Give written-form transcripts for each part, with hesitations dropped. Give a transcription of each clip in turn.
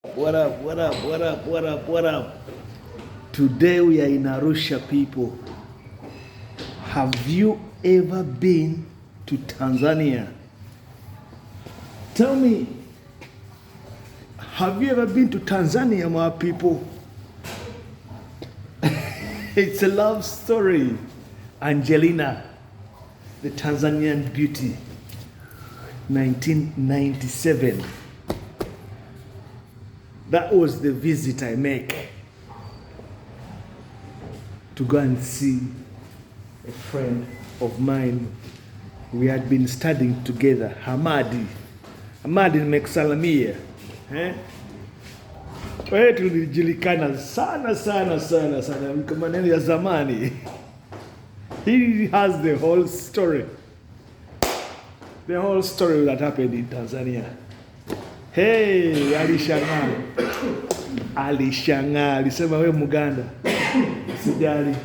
What up, what up, what up, what up, what up? Today we are in Arusha, people. Have you ever been to Tanzania? Tell me, have you ever been to Tanzania, my people? It's a love story. Angelina, the Tanzanian beauty, 1997. That was the visit I make to go and see a friend of mine. We had been studying together, Hamadi nimekusalamia. Wewe tulijulikana sana kwa maneno ya zamani. He has the whole story that happened in Tanzania. Hey, alishangaa, alisema we Muganda, sijali.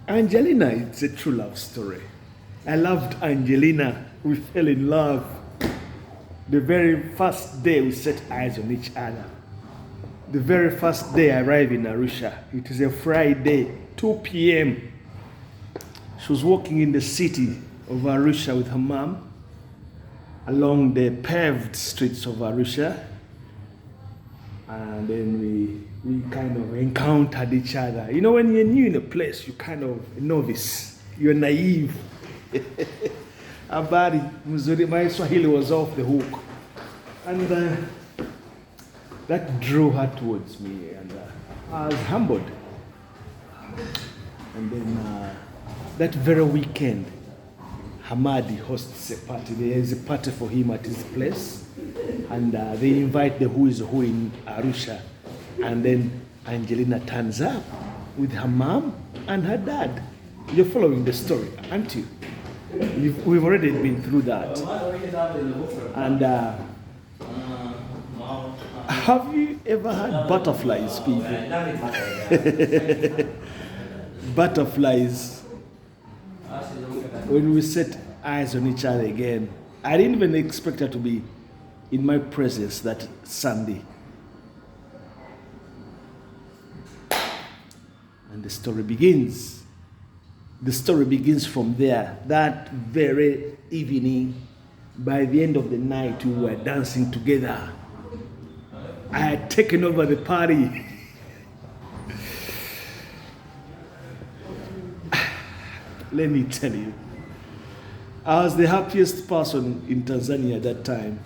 Angelina, it's a true love story. I loved Angelina. We fell in love the very first day we set eyes on each other. The very first day I arrived in Arusha. It was a Friday, 2 p.m. She was walking in the city of Arusha with her mom along the paved streets of Arusha. And then we kind of encountered each other. You know, when you're new in a place, you're kind of a novice. You're naive. Habari, mzuri, my Swahili was off the hook. And that drew her towards me. And I was humbled. And then that very weekend, Hamadi hosts a party. There is a party for him at his place. And they invite the who is who in Arusha. And then Angelina turns up with her mom and her dad. You're following the story, aren't you? We've already been through that. And have you ever had butterflies, people? Butterflies. When we set eyes on each other again, I didn't even expect her to be in my presence that Sunday. And the story begins. The story begins from there. That very evening, by the end of the night, we were dancing together. I had taken over the party. Let me tell you, I was the happiest person in Tanzania at that time.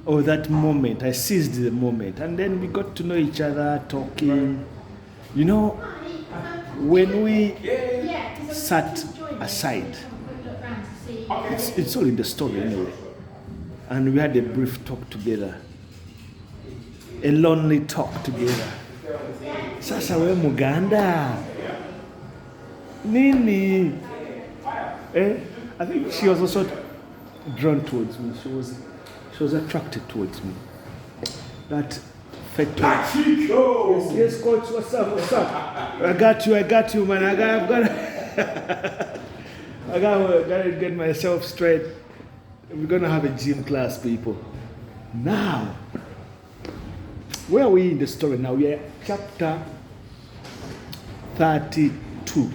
Or that moment, I seized the moment. And then we got to know each other, talking. You know, when we sat aside, it's all in the story anyway. And we had a brief talk together. A lonely talk together. Sasa we Muganda. Nini? I think she was also drawn towards me. She was attracted towards me. That factor. Yes, coach, what's up? I got you, man. I gotta get myself straight. We're gonna have a gym class, people. Now, where are we in the story now? We are chapter 32.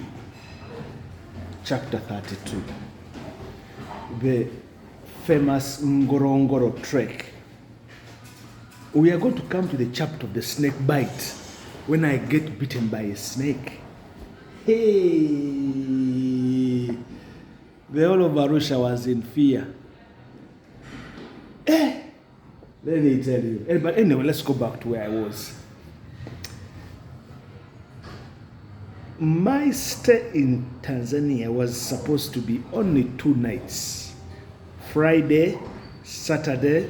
Chapter 32. The famous Ngorongoro trek. We are going to come to the chapter of the snake bite. When I get bitten by a snake. Hey! The whole of Arusha was in fear. Let me tell you. But anyway, let's go back to where I was. My stay in Tanzania was supposed to be only 2 nights. Friday, Saturday,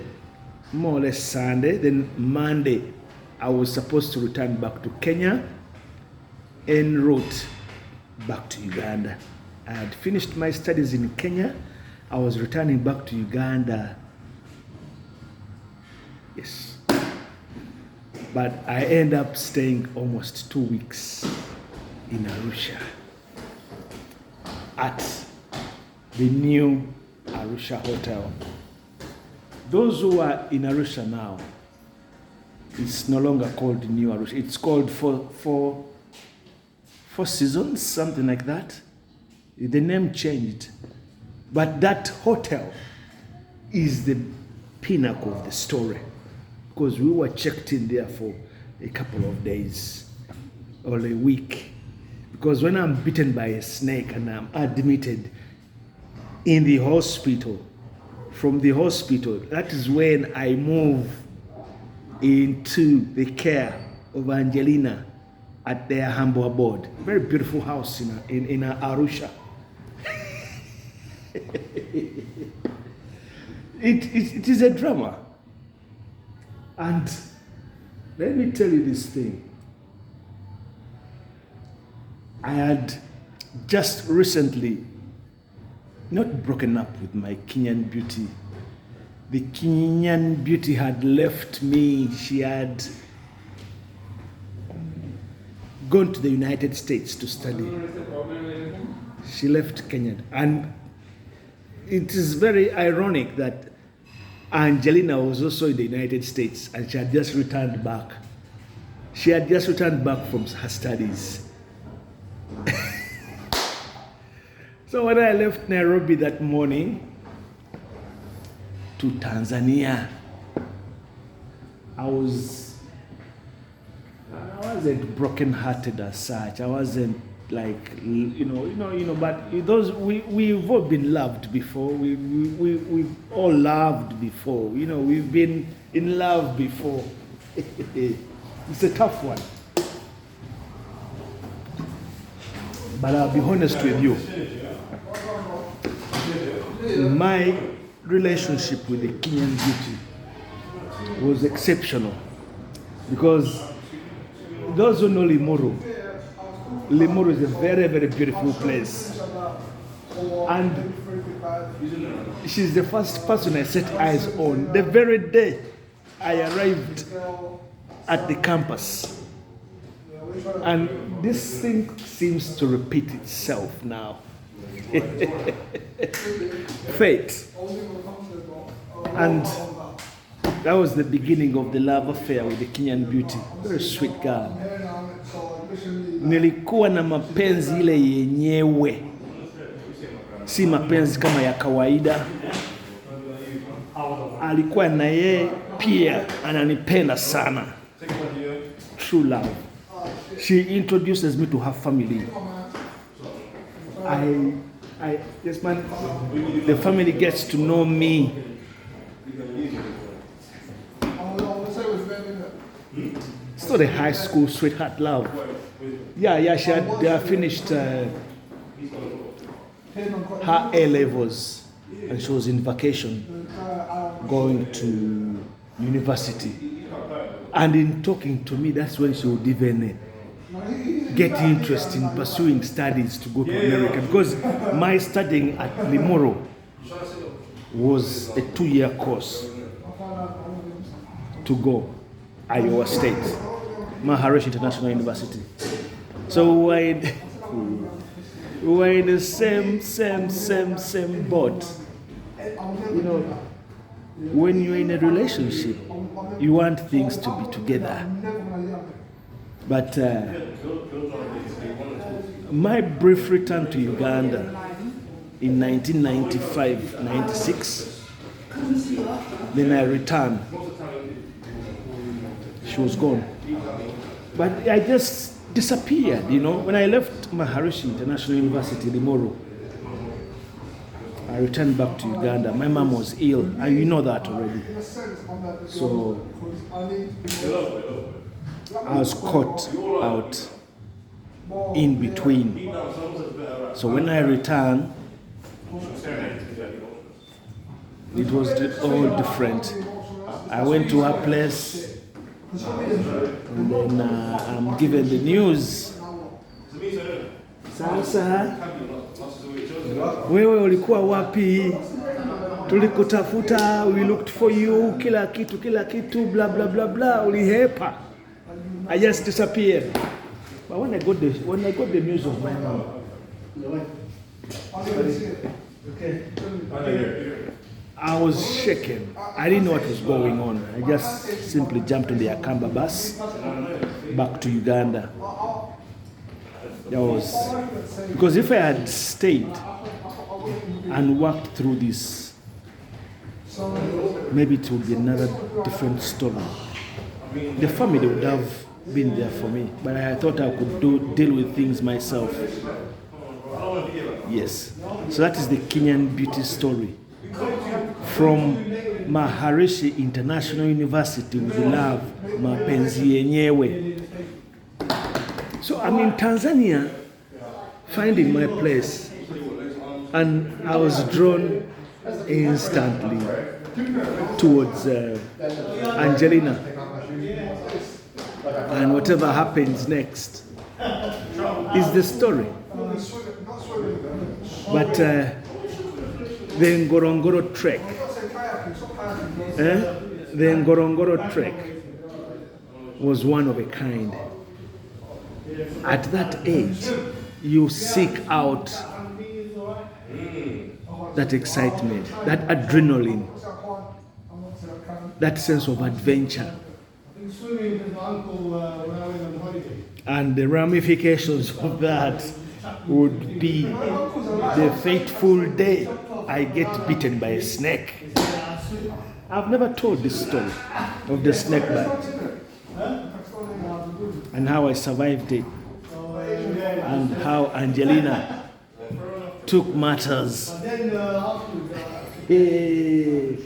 more or less Sunday. Then Monday, I was supposed to return back to Kenya en route back to Uganda. I had finished my studies in Kenya. I was returning back to Uganda. Yes. But I end up staying almost 2 weeks in Arusha at the new Arusha Hotel. Those who are in Arusha now, it's no longer called New Arusha. It's called Four Seasons, something like that. The name changed. But that hotel is the pinnacle of the story, because we were checked in there for a couple of days or a week. Because when I'm bitten by a snake and I'm admitted in the hospital, from the hospital, that is when I move into the care of Angelina at their humble abode. Very beautiful house in Arusha. It is a drama. And let me tell you this thing. I had just recently not broken up with my Kenyan beauty. The Kenyan beauty had left me. She had gone to the United States to study. She left Kenya. And it is very ironic that Angelina was also in the United States and she had just returned back. She had just returned back from her studies. So when I left Nairobi that morning to Tanzania, I wasn't broken-hearted as such. I wasn't like, but we've all been loved before. We've all loved before. We've been in love before. It's a tough one. But I'll be honest with you. My relationship with the Kenyan beauty was exceptional, because those who know Limuru is a very, very beautiful place. And she's the first person I set eyes on the very day I arrived at the campus. And this thing seems to repeat itself now. Fate. And that was the beginning of the love affair with the Kenyan beauty. Very sweet girl. Nilikuwa na mapenzi ile yenyewe, si mapenzi kama ya kawaida. Alikuwa na yeye pia ananipenda sana. True love. She introduces me to her family. Yes, man. The family gets to know me. It's not a high school sweetheart love. Yeah, she had finished her A-levels and she was in vacation going to university. And in talking to me, that's when she would even get interest in pursuing studies to go to America. Because my studying at Limuru was a 2-year course to go Iowa State, Maharishi International University. So we were in the same boat. When you're in a relationship, you want things to be together. But my brief return to Uganda in 1995-96, then I returned. She was gone. But I just disappeared, When I left Maharishi International University, Limuru, I returned back to Uganda. My mom was ill, and you know that already. So I was caught out in between. So when I returned, it was all different. I went to her place, and then I'm given the news. Sasa wewe ulikuwa wapi? Tulikutafuta, we looked for you, kila kitu, blah blah blah blah, ulihepa. I just disappeared. But when I got the news of my mom, I was shaken. I didn't know what was going on. I just simply jumped on the Akamba bus back to Uganda. That was because if I had stayed and worked through this, maybe it would be another different story. The family would have been there for me, but I thought I could deal with things myself. Yes. So that is the Kenyan beauty story. From Maharishi International University with love, mapenzi yenyewe. So I'm in Tanzania, finding my place, and I was drawn instantly towards Angelina, and whatever happens next is the story. But the Ngorongoro trek, the Ngorongoro trek was one of a kind. At that age, you seek out that excitement, that adrenaline, that sense of adventure. And the ramifications of that would be the fateful day I get bitten by a snake. I've never told this story of the snake bite and how I survived it and how Angelina took matters. Hey,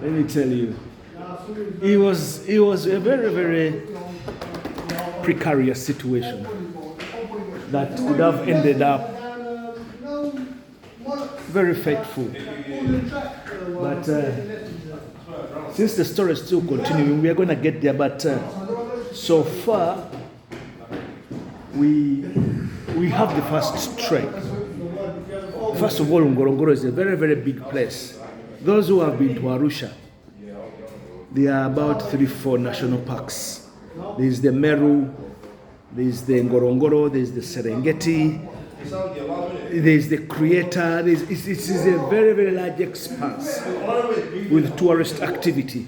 let me tell you, it was a very, very precarious situation that could have ended up very faithful. But since the story is still continuing, we are going to get there. But so far, we have the first trek. First of all, Ngorongoro is a very, very big place. Those who have been to Arusha, there are about 3-4 national parks. There's the Meru, there's the Ngorongoro, there's the Serengeti, there's the Creator. It is a very, very large expanse with tourist activity.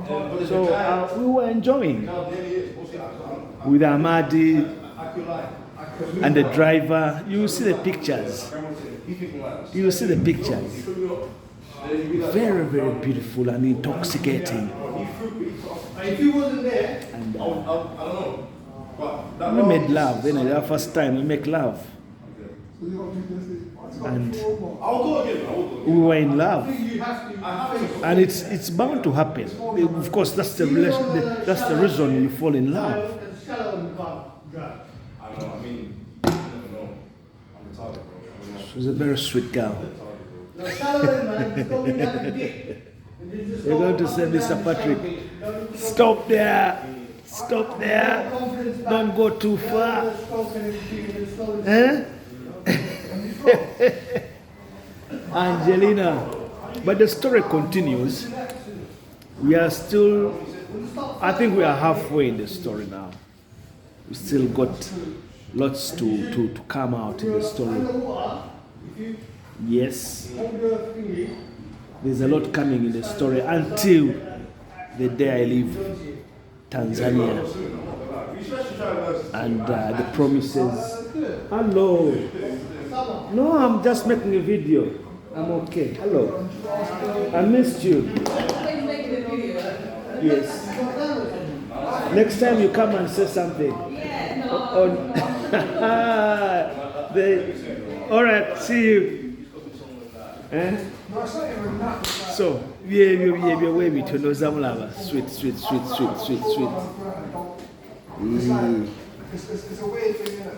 So we were enjoying with Ahmadi and the driver. You will see the pictures. You will see the pictures. Very, very beautiful and intoxicating. And we made love. Then the first time we make love, and we were in love, and it's bound to happen. Of course, that's the reason you fall in love. She's a very sweet girl. You're going to say, Mr. Patrick, stop there. Stop there. Don't go too far. Angelina. But the story continues. We are still, I think we are halfway in the story now. We still got lots to come out in the story. Yes. There's a lot coming in the story until the day I leave Tanzania. And the promises. Hello. No, I'm just making a video. I'm okay. Hello. I missed you. Yes. Next time you come and say something. All right, see you. So, we to know Zamlava. Sweet. It's a weird thing, isn't it?